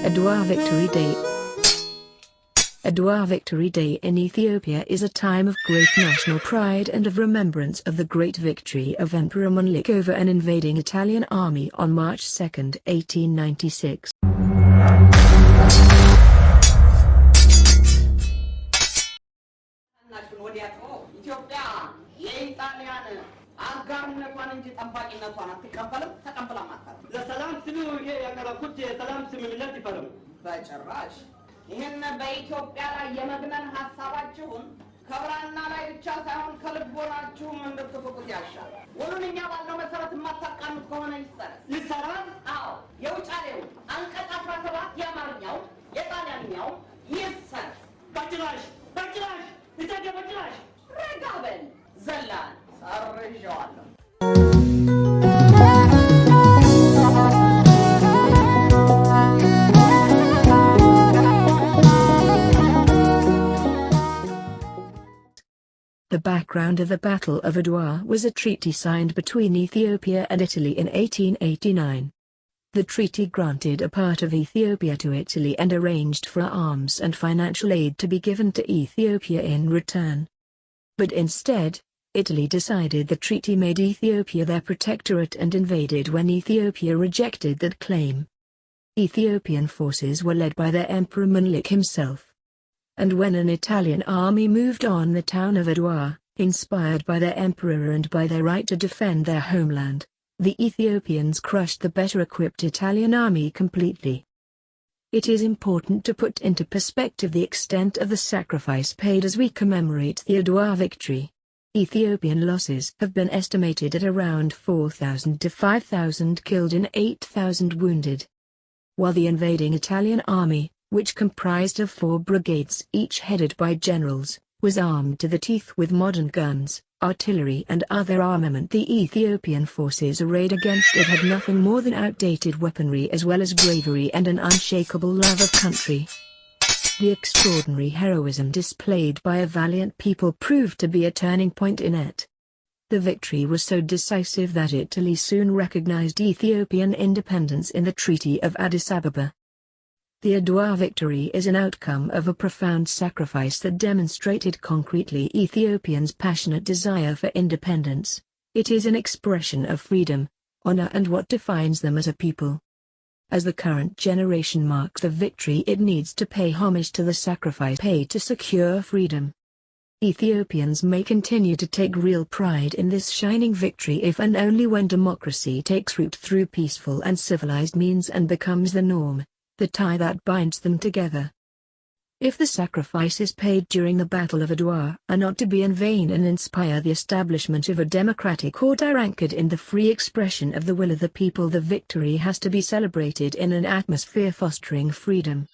Adwa Victory Day. Adwa Victory Day in Ethiopia is a time of great national pride and of remembrance of the great victory of Emperor Menelik over an invading Italian army on March 2, 1896. ይሄን በኢትዮጵያ ላይ የመግነን ሐሳባችሁን ከብራና ላይ ብቻ ሳይሆን ከልቦናችሁም እንድትፈቁት ያሻል። ወሉንኛ ባለው መሰረት ማታቃኑት ከሆነ ይሰራል። አዎ የውጫሌው አንቀጽ 17 የአማርኛው የጣሊያንኛው ይሰራል። በጭራሽ በጭራሽ ረጋበል ዘላን ሰርዣዋለሁ። The background of the Battle of Adwa was a treaty signed between Ethiopia and Italy in 1889. The treaty granted a part of Ethiopia to Italy and arranged for arms and financial aid to be given to Ethiopia in return. But instead, Italy decided the treaty made Ethiopia their protectorate and invaded when Ethiopia rejected that claim. Ethiopian forces were led by their Emperor Menelik himself. And when an Italian army moved on the town of Adwa, inspired by their emperor and by their right to defend their homeland, the Ethiopians crushed the better-equipped Italian army completely. It is important to put into perspective the extent of the sacrifice paid as we commemorate the Adwa victory. Ethiopian losses have been estimated at around 4,000 to 5,000 killed and 8,000 wounded. While the invading Italian army, which comprised of 4 brigades each headed by generals, was armed to the teeth with modern guns, artillery and other armament, the Ethiopian forces arrayed against it had nothing more than outdated weaponry as well as bravery and an unshakable love of country. The extraordinary heroism displayed by a valiant people proved to be a turning point in it. The victory was so decisive that Italy soon recognized Ethiopian independence in the Treaty of Addis Ababa. The Adwa victory is an outcome of a profound sacrifice that demonstrated concretely Ethiopians' passionate desire for independence. It is an expression of freedom, honor and what defines them as a people. As the current generation marks the victory, it needs to pay homage to the sacrifice paid to secure freedom. Ethiopians may continue to take real pride in this shining victory if and only when democracy takes root through peaceful and civilized means and becomes the norm, the tie that binds them together. If the sacrifices paid during the Battle of Adwa are not to be in vain and inspire the establishment of a democratic order anchored in the free expression of the will of the people, the victory has to be celebrated in an atmosphere fostering freedom.